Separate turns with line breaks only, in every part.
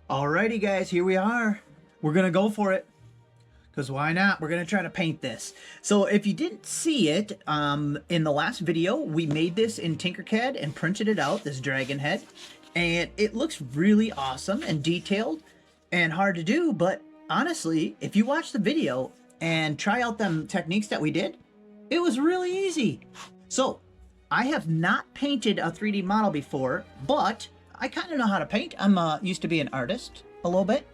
Alrighty guys, here we are. We're gonna go for it. Because why not? We're gonna try to paint this. So if you didn't see it, in the last video, we made this in Tinkercad and printed it out, this dragon head. And it looks really awesome and detailed and hard to do, but honestly, if you watch the video and try out them techniques that we did, it was really easy. So, I have not painted a 3D model before, but I kind of know how to paint. I'm used to be an artist a little bit.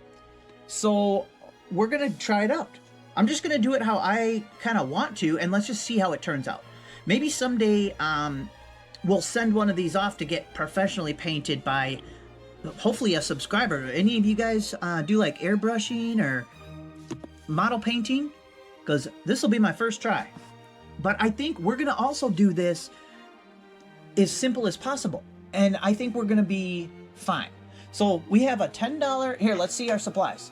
So we're going to try it out. I'm just going to do it how I kind of want to, and let's just see how it turns out. Maybe someday we'll send one of these off to get professionally painted by hopefully a subscriber. Any of you guys do like airbrushing or model painting? Because this will be my first try. But I think we're going to also do this as simple as possible. And I think we're going to be fine. So we have a $10, here, let's see our supplies.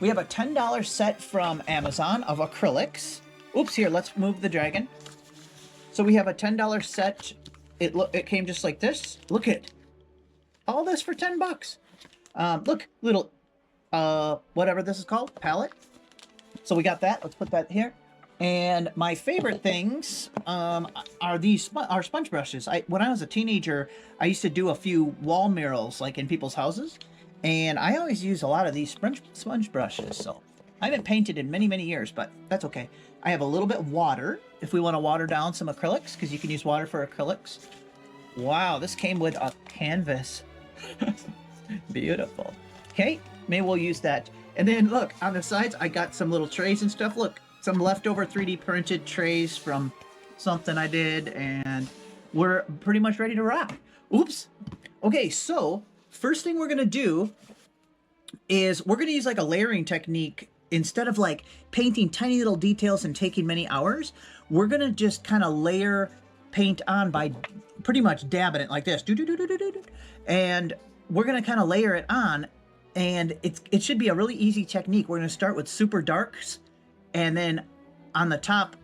We have a $10 set from Amazon of acrylics. Oops, here, let's move the dragon. So we have a $10 set. It came just like this. Look at all this for 10 bucks. Look, little, whatever this is called, palette. So we got that. Let's put that here. And my favorite things are these sponge brushes. When I was a teenager, I used to do a few wall murals, like in people's houses, and I always use a lot of these sponge brushes. So I haven't painted in many, many years, but that's okay. I have a little bit of water if we want to water down some acrylics, because you can use water for acrylics. Wow, this came with a canvas. Beautiful. Okay, maybe we'll use that. And then look, on the sides, I got some little trays and stuff. Look. Some leftover 3D printed trays from something I did, and we're pretty much ready to rock. Oops. Okay, so first thing we're gonna do is we're gonna use like a layering technique. Instead of like painting tiny little details and taking many hours, we're gonna just kind of layer paint on by pretty much dabbing it like this. And we're gonna kind of layer it on, and it should be a really easy technique. We're gonna start with super darks, and then on the top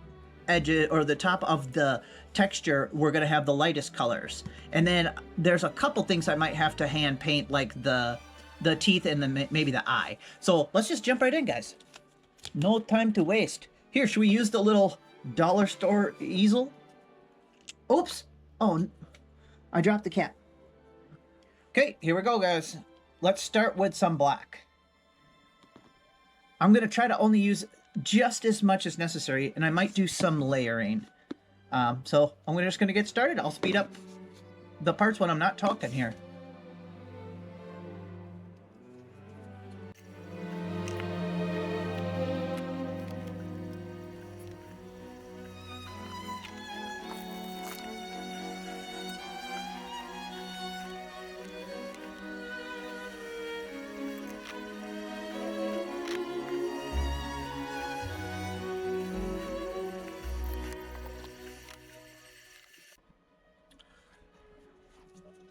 edge, or the top of the texture, we're going to have the lightest colors. And then there's a couple things I might have to hand paint, like the teeth and then maybe the eye. So let's just jump right in, guys. No time to waste. Here, should we use the little dollar store easel? Oops. Oh, I dropped the cat. Okay, here we go, guys. Let's start with some black. I'm going to try to only use just as much as necessary, and I might do some layering. So I'm just going to get started. I'll speed up the parts when I'm not talking here.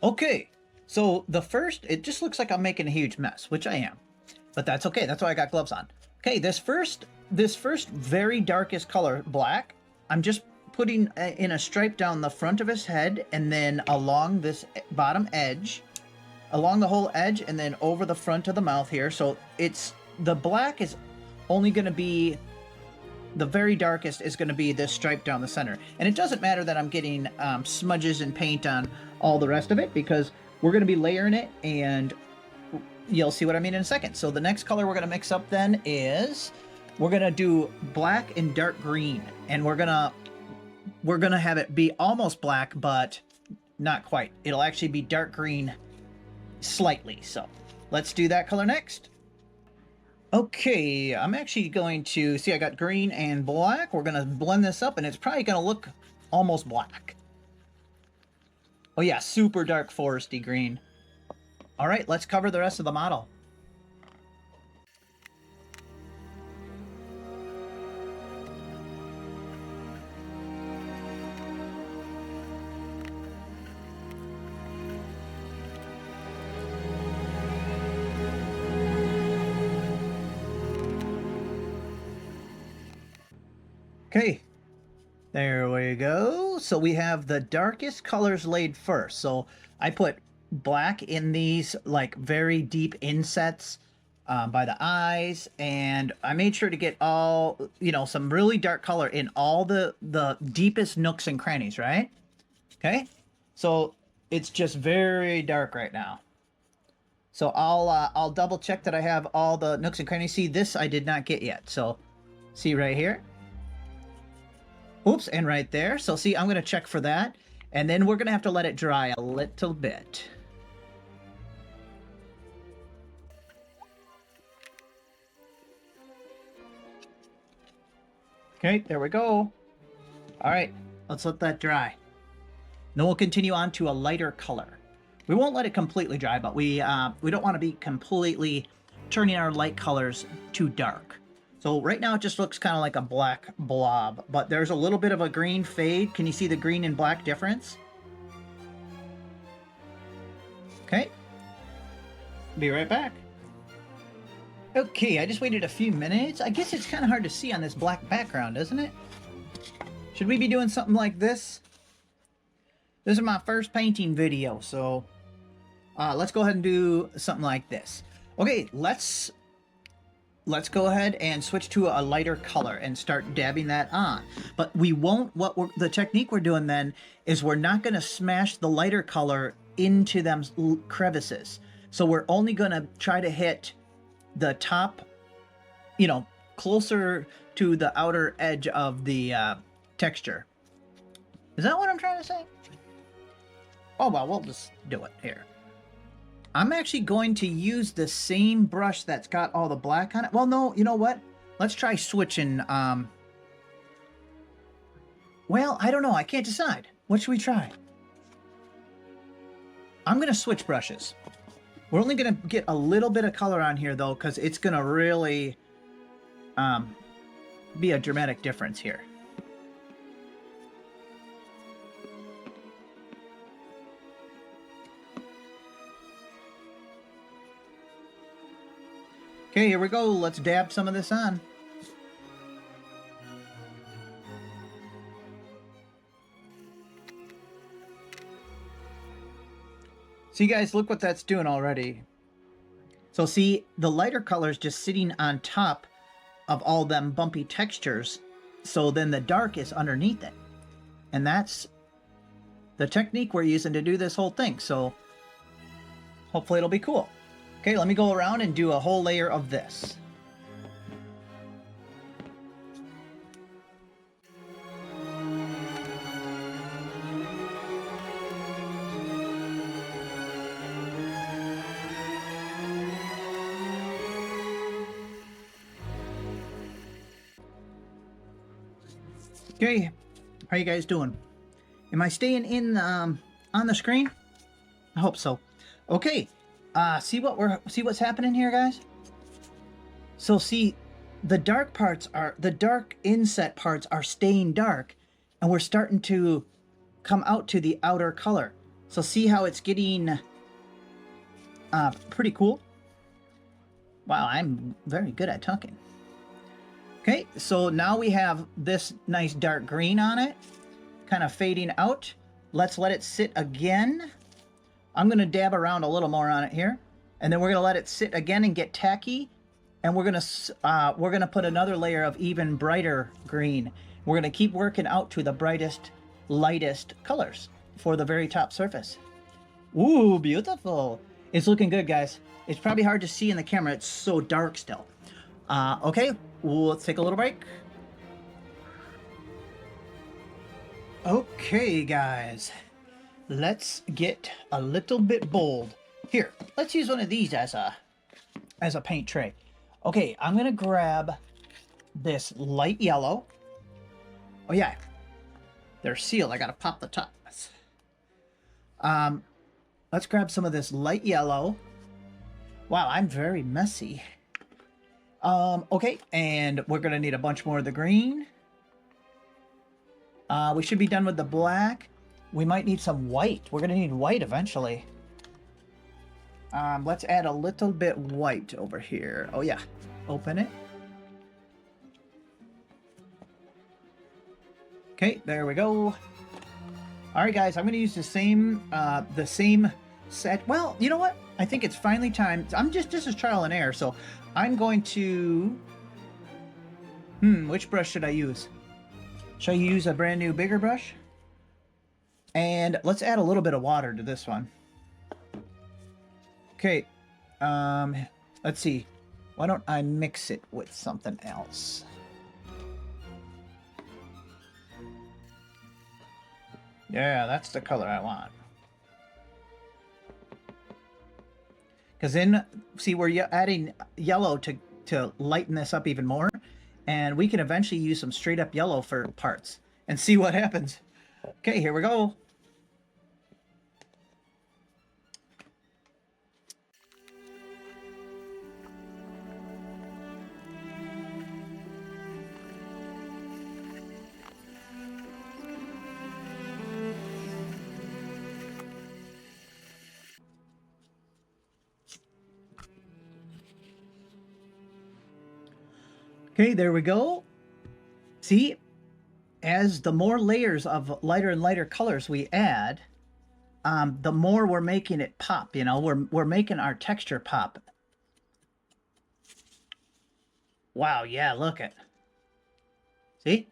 Okay, so the first, it just looks like I'm making a huge mess, which I am, but that's okay. That's why I got gloves on. Okay, this first very darkest color, black, I'm just putting in a stripe down the front of his head, and then along this bottom edge, along the whole edge, and then over the front of the mouth here. So the black is only going to be, the very darkest is going to be this stripe down the center. And it doesn't matter that I'm getting smudges and paint on all the rest of it, because we're going to be layering it, and you'll see what I mean in a second. So the next color we're going to mix up then is, we're going to do black and dark green. And we're going to have it be almost black, but not quite. It'll actually be dark green slightly. So let's do that color next. Okay, I'm actually going to, see, I got green and black. We're going to blend this up, and it's probably going to look almost black. Oh yeah, super dark foresty green. All right, let's cover the rest of the model. Okay, there we go. So we have the darkest colors laid first. So I put black in these like very deep insets by the eyes, and I made sure to get all, you know, some really dark color in all the deepest nooks and crannies, right? Okay, so it's just very dark right now. So I'll double check that I have all the nooks and crannies. See, this I did not get yet. So see right here. Oops, and right there. So see, I'm gonna check for that, and then we're gonna have to let it dry a little bit. Okay, there we go. All right, let's let that dry. Then we'll continue on to a lighter color. We won't let it completely dry, but we don't want to be completely turning our light colors too dark. So right now it just looks kind of like a black blob, but there's a little bit of a green fade. Can you see the green and black difference? Okay. Be right back. Okay, I just waited a few minutes. I guess it's kind of hard to see on this black background, isn't it? Should we be doing something like this? This is my first painting video, so let's go ahead and do something like this. Okay, let's go ahead and switch to a lighter color and start dabbing that on. But we won't, the technique we're doing then is we're not going to smash the lighter color into them crevices. So we're only going to try to hit the top, you know, closer to the outer edge of the texture. Is that what I'm trying to say? Oh, well, we'll just do it here. I'm actually going to use the same brush that's got all the black on it. Well, no, you know what? Let's try switching. Well, I don't know. I can't decide. What should we try? I'm going to switch brushes. We're only going to get a little bit of color on here, though, because it's going to really be a dramatic difference here. Okay, here we go. Let's dab some of this on. So you guys, look what that's doing already. So see, the lighter color is just sitting on top of all them bumpy textures. So then the dark is underneath it. And that's the technique we're using to do this whole thing. So hopefully it'll be cool. Okay, let me go around and do a whole layer of this. Okay, how you guys doing? Am I staying in on the screen? I hope so. Okay. See what's happening here, guys? So see, the dark inset parts are staying dark, and we're starting to come out to the outer color. So see how it's getting pretty cool? Wow, I'm very good at talking. Okay, so now we have this nice dark green on it, kind of fading out. Let's let it sit again. I'm going to dab around a little more on it here, and then we're going to let it sit again and get tacky, and we're going to put another layer of even brighter green. We're going to keep working out to the brightest, lightest colors for the very top surface. Ooh, beautiful. It's looking good, guys. It's probably hard to see in the camera. It's so dark still. Okay, let's take a little break. Okay, guys. Let's get a little bit bold. Here, let's use one of these as a paint tray. Okay, I'm gonna grab this light yellow. Oh yeah, they're sealed. I gotta pop the tops. Let's grab some of this light yellow. Wow, I'm very messy. Okay, and we're gonna need a bunch more of the green. We should be done with the black. We might need some white. We're going to need white eventually. Let's add a little bit white over here. Oh, yeah. Open it. Okay, there we go. All right, guys. I'm going to use the same set. Well, you know what? I think it's finally time. This is trial and error, so I'm going to... which brush should I use? Should I use a brand new bigger brush? And let's add a little bit of water to this one. Okay, let's see. Why don't I mix it with something else? Yeah, that's the color I want. Because then, see, we're adding yellow to lighten this up even more. And we can eventually use some straight up yellow for parts and see what happens. Okay, here we go. Okay, there we go. See, as the more layers of lighter and lighter colors we add, the more we're making it pop. You know, we're making our texture pop. Wow, yeah, look it. See?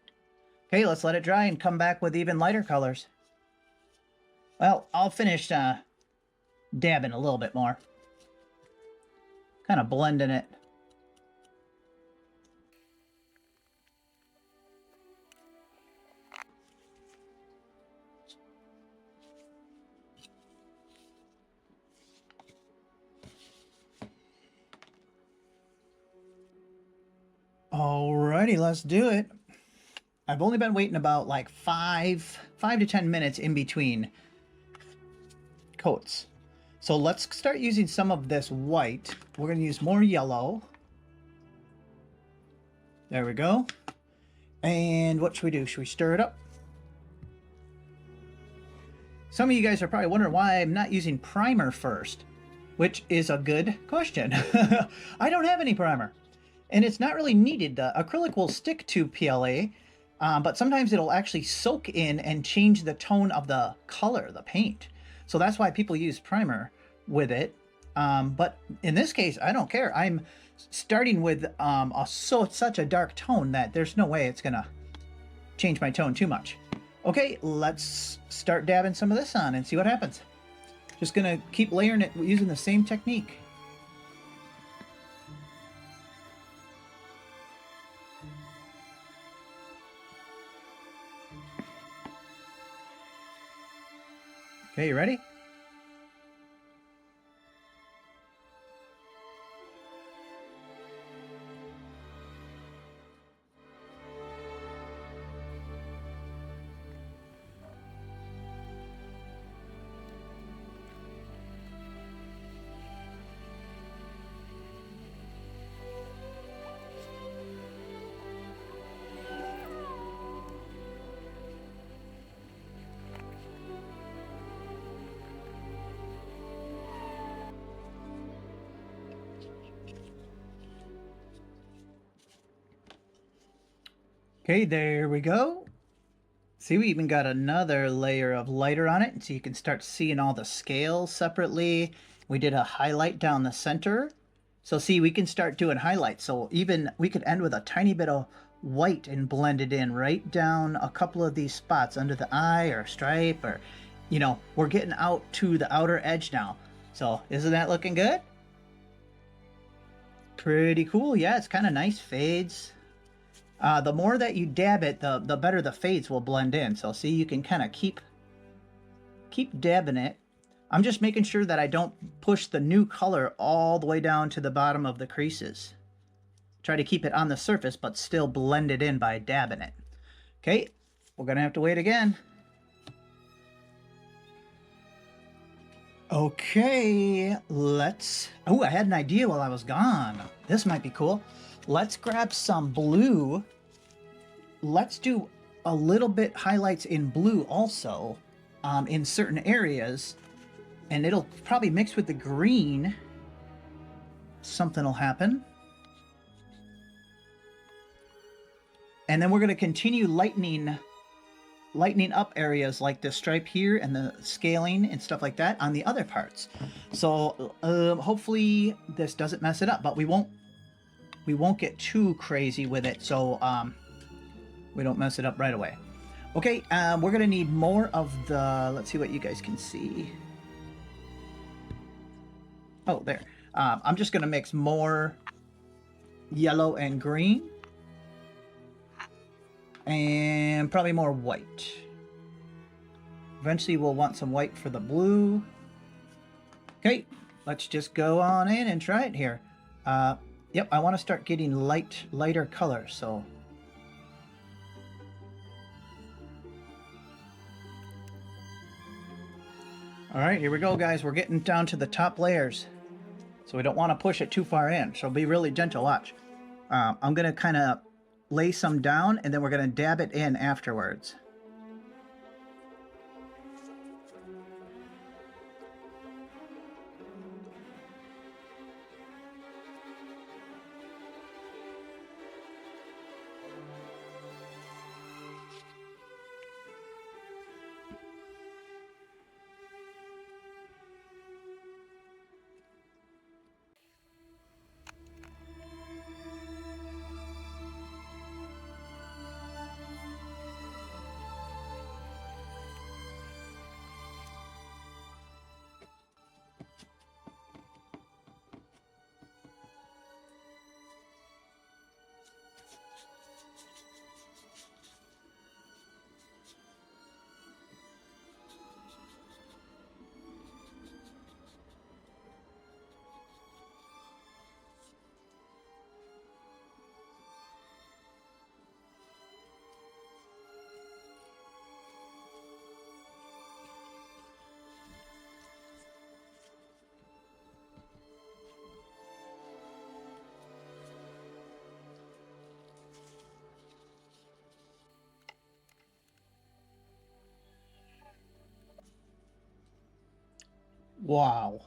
Okay, let's let it dry and come back with even lighter colors. Well, I'll finish dabbing a little bit more. Kind of blending it. Alrighty, let's do it. I've only been waiting about like 5 to 10 minutes in between coats. So let's start using some of this white. We're going to use more yellow. There we go. And what should we do? Should we stir it up? Some of you guys are probably wondering why I'm not using primer first, which is a good question. I don't have any primer. And it's not really needed. The acrylic will stick to PLA, but sometimes it'll actually soak in and change the tone of the color, the paint. So that's why people use primer with it. But in this case, I don't care. I'm starting with such a dark tone that there's no way it's gonna change my tone too much. Okay, let's start dabbing some of this on and see what happens. Just gonna keep layering it using the same technique. Okay, you ready? Okay, there we go. See, we even got another layer of lighter on it, so you can start seeing all the scales separately. We did a highlight down the center. So see, we can start doing highlights. So even we could end with a tiny bit of white and blend it in right down a couple of these spots under the eye or stripe, or, you know, we're getting out to the outer edge now. So isn't that looking good? Pretty cool. Yeah, it's kind of nice fades. The more that you dab it, the better the fades will blend in. So see, you can kind of keep dabbing it. I'm just making sure that I don't push the new color all the way down to the bottom of the creases. Try to keep it on the surface, but still blend it in by dabbing it. Okay, we're gonna have to wait again. Okay, let's... Oh, I had an idea while I was gone. This might be cool. Let's grab some blue. Let's do a little bit highlights in blue also, in certain areas, and it'll probably mix with the green. Something will happen. And then we're going to continue lightening lightening up areas like the stripe here and the scaling and stuff like that on the other parts. So hopefully this doesn't mess it up, but we won't get too crazy with it, so we don't mess it up right away. Okay, we're gonna need more of the, let's see what you guys can see. Oh, there. I'm just gonna mix more yellow and green. And probably more white. Eventually we'll want some white for the blue. Okay, let's just go on in and try it here. Yep, I want to start getting lighter colors, so. All right, here we go, guys. We're getting down to the top layers. So we don't want to push it too far in, so be really gentle, watch. I'm gonna kind of lay some down, and then we're going to dab it in afterwards. Wow.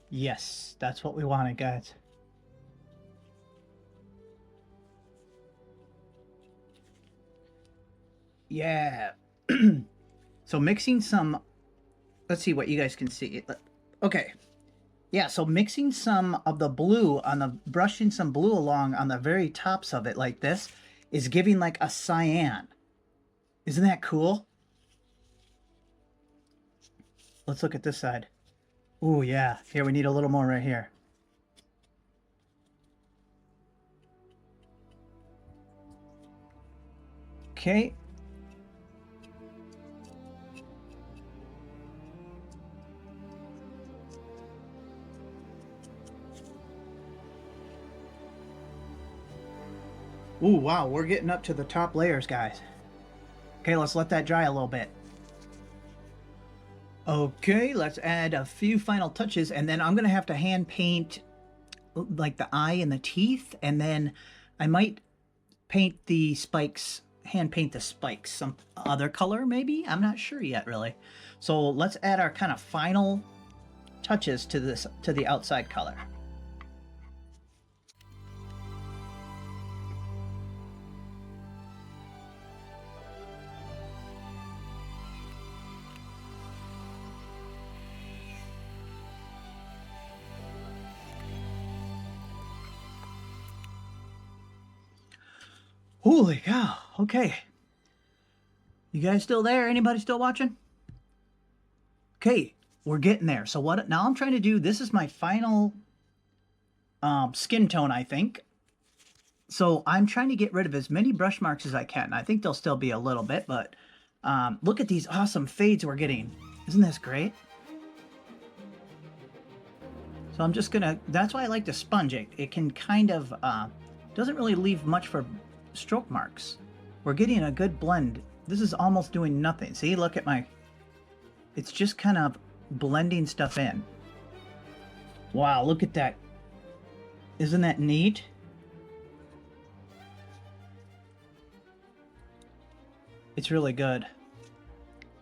Yes, that's what we wanted, guys. Yeah. So mixing some, let's see what you guys can see. Okay. Yeah, so mixing some of the blue on the, brushing some blue along on the very tops of it like this is giving like a cyan. Isn't that cool? Let's look at this side. Ooh, yeah. Here, we need a little more right here. Okay. Ooh, wow, we're getting up to the top layers, guys. Okay, let's let that dry a little bit. Okay, let's add a few final touches, and then I'm going to have to hand paint like the eye and the teeth, and then I might paint the spikes, hand paint the spikes some other color maybe. I'm not sure yet, really. So let's add our kind of final touches to this, to the outside color. Holy cow. Okay. You guys still there? Anybody still watching? Okay, we're getting there. So what now I'm trying to do, this is my final skin tone, I think. So I'm trying to get rid of as many brush marks as I can. I think there'll still be a little bit, but look at these awesome fades we're getting. Isn't this great? So I'm just gonna, that's why I like to sponge it. It can kind of, doesn't really leave much for stroke marks. We're getting a good blend. This is almost doing nothing. See, look at my, it's just kind of blending stuff in. Wow, look at that. Isn't that neat? It's really good.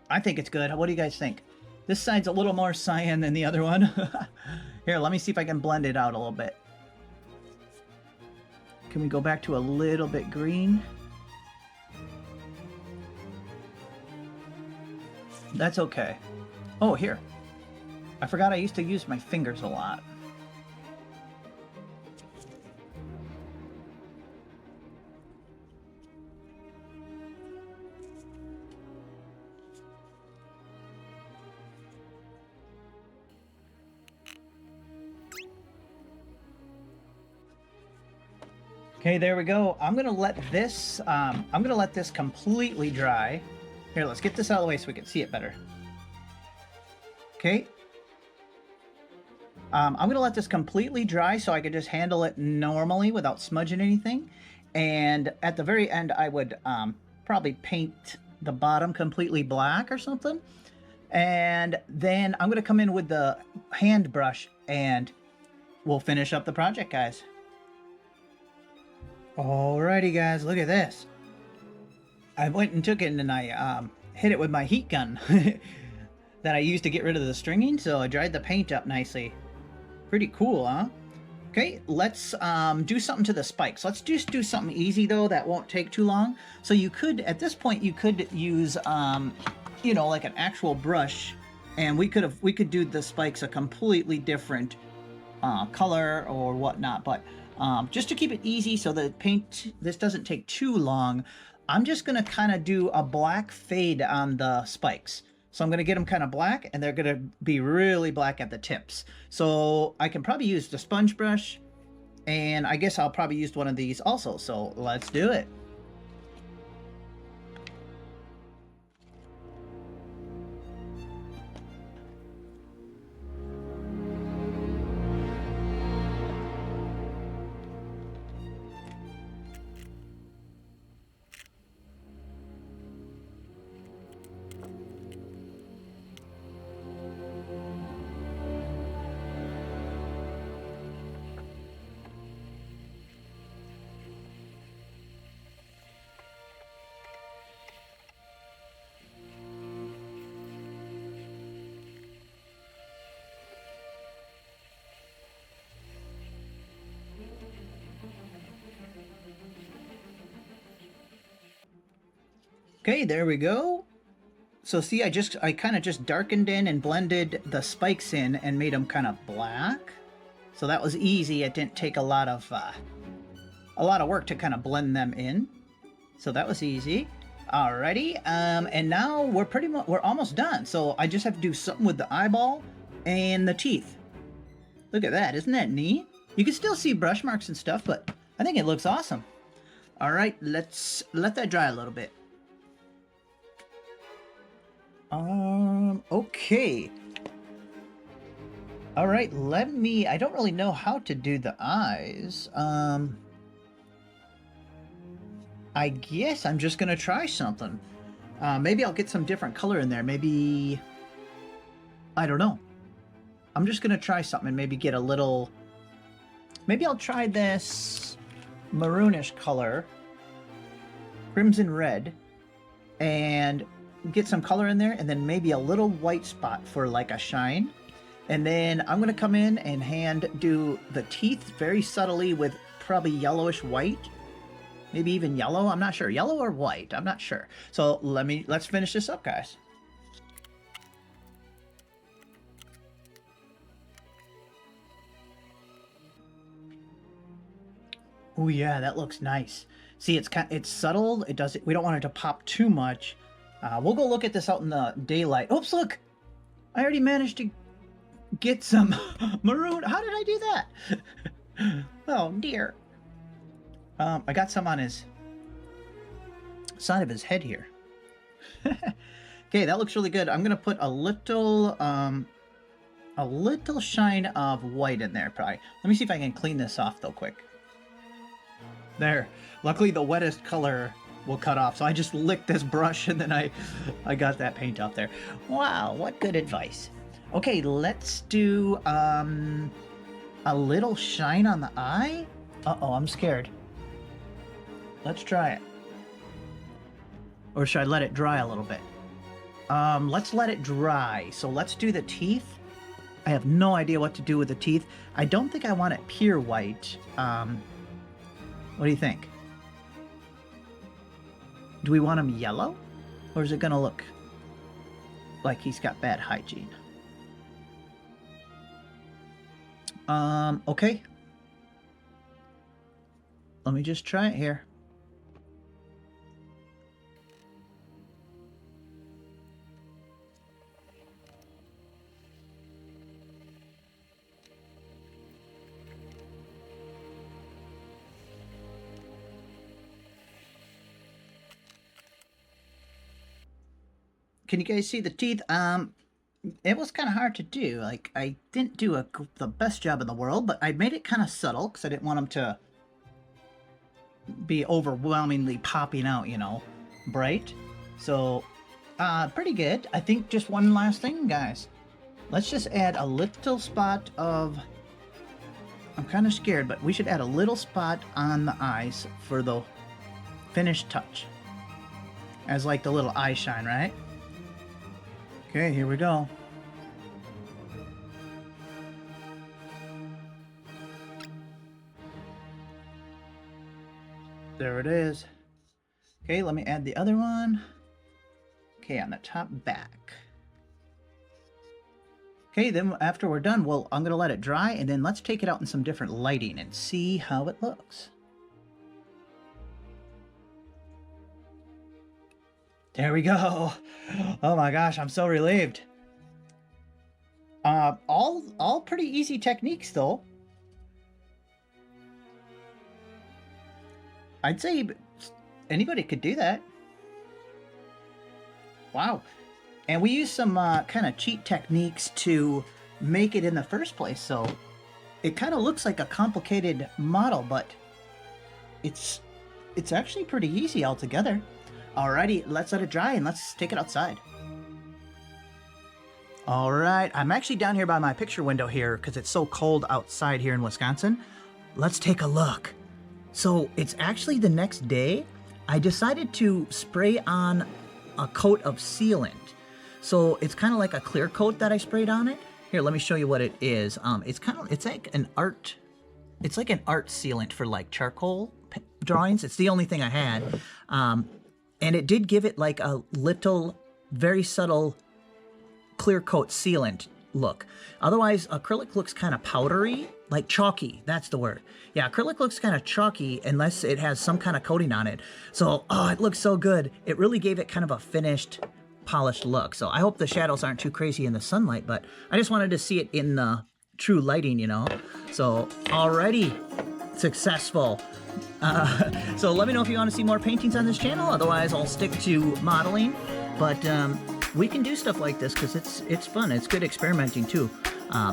I think it's good. What do you guys think? This side's a little more cyan than the other one. Here, let me see if I can blend it out a little bit. Can we go back to a little bit green? That's okay. Oh, here. I forgot I used to use my fingers a lot. Okay, there we go. I'm gonna let this completely dry. Here, let's get this out of the way so we can see it better. Okay. I'm gonna let this completely dry so I can just handle it normally without smudging anything. And at the very end, I would probably paint the bottom completely black or something. And then I'm gonna come in with the hand brush and we'll finish up the project, guys. Alrighty, guys, look at this. I went and took it and I hit it with my heat gun that I used to get rid of the stringing, so I dried the paint up nicely. Pretty cool, huh? Okay, let's do something to the spikes. Let's just do something easy, though, that won't take too long. So you could, at this point, you could use, you know, like an actual brush, and we could do the spikes a completely different color or whatnot, but just to keep it easy so the paint, this doesn't take too long, I'm just going to kind of do a black fade on the spikes. So I'm going to get them kind of black, and they're going to be really black at the tips. So I can probably use the sponge brush, and I guess I'll probably use one of these also. So let's do it. Okay, there we go. So see, I kind of just darkened in and blended the spikes in and made them kind of black. So that was easy. It didn't take a lot of work to kind of blend them in. So that was easy. Alrighty, and now we're almost done. So I just have to do something with the eyeball and the teeth. Look at that, isn't that neat? You can still see brush marks and stuff, but I think it looks awesome. All right, let's let that dry a little bit. Okay. All right, I don't really know how to do the eyes. I guess I'm just gonna try something. Maybe I'll get some different color in there. Maybe, I don't know. I'm just gonna try something and maybe get a little, maybe I'll try this maroonish color, crimson red, and get some color in there, and then maybe a little white spot for like a shine. And then I'm going to come in and hand do the teeth very subtly with probably yellowish white, maybe even yellow. I'm not sure, yellow or white, I'm not sure. So let's finish this up, guys. Oh yeah, that looks nice. See, it's subtle. We don't want it to pop too much. We'll go look at this out in the daylight. Oops, look! I already managed to get some maroon. How did I do that? Oh, dear. I got some on his side of his head here. Okay, that looks really good. I'm going to put a little shine of white in there, probably. Let me see if I can clean this off, though, quick. There. Luckily, the wettest color will cut off. So I just licked this brush and then I got that paint off there. Wow, what good advice. Okay, let's do a little shine on the eye. Uh-oh, I'm scared. Let's try it. Or should I let it dry a little bit? Let's let it dry. So let's do the teeth. I have no idea what to do with the teeth. I don't think I want it pure white. What do you think? Do we want them yellow? Or is it gonna look like he's got bad hygiene. Okay. Let me just try it here. Can you guys see the teeth? It was kind of hard to do. Like, I didn't do the best job in the world, but I made it kind of subtle because I didn't want them to be overwhelmingly popping out, you know, bright. So, pretty good. I think just one last thing, guys. Let's just add a little spot of... I'm kind of scared, but we should add a little spot on the eyes for the finished touch. As like the little eye shine, right? Okay, here we go. There it is. Okay, let me add the other one. Okay, on the top back. Okay, then after we're done, I'm gonna let it dry, and then let's take it out in some different lighting and see how it looks. There we go. Oh my gosh, I'm so relieved. All pretty easy techniques though. I'd say anybody could do that. Wow. And we use some kind of cheat techniques to make it in the first place, so it kind of looks like a complicated model, but it's actually pretty easy altogether. Alrighty, let's let it dry and let's take it outside. Alright, I'm actually down here by my picture window here because it's so cold outside here in Wisconsin. Let's take a look. So it's actually the next day. I decided to spray on a coat of sealant. So it's kind of like a clear coat that I sprayed on it. Here, let me show you what it is. It's like an art sealant for like charcoal drawings. It's the only thing I had. And it did give it like a little, very subtle clear coat sealant look. Otherwise, acrylic looks kind of powdery, like chalky. That's the word. Yeah, acrylic looks kind of chalky unless it has some kind of coating on it. So, oh, it looks so good. It really gave it kind of a finished, polished look. So I hope the shadows aren't too crazy in the sunlight, but I just wanted to see it in the true lighting, you know? So already successful. So let me know if you want to see more paintings on this channel. Otherwise, I'll stick to modeling. But we can do stuff like this because it's fun. It's good experimenting too.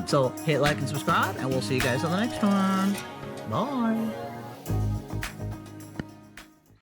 So hit like and subscribe, and we'll see you guys on the next one. Bye.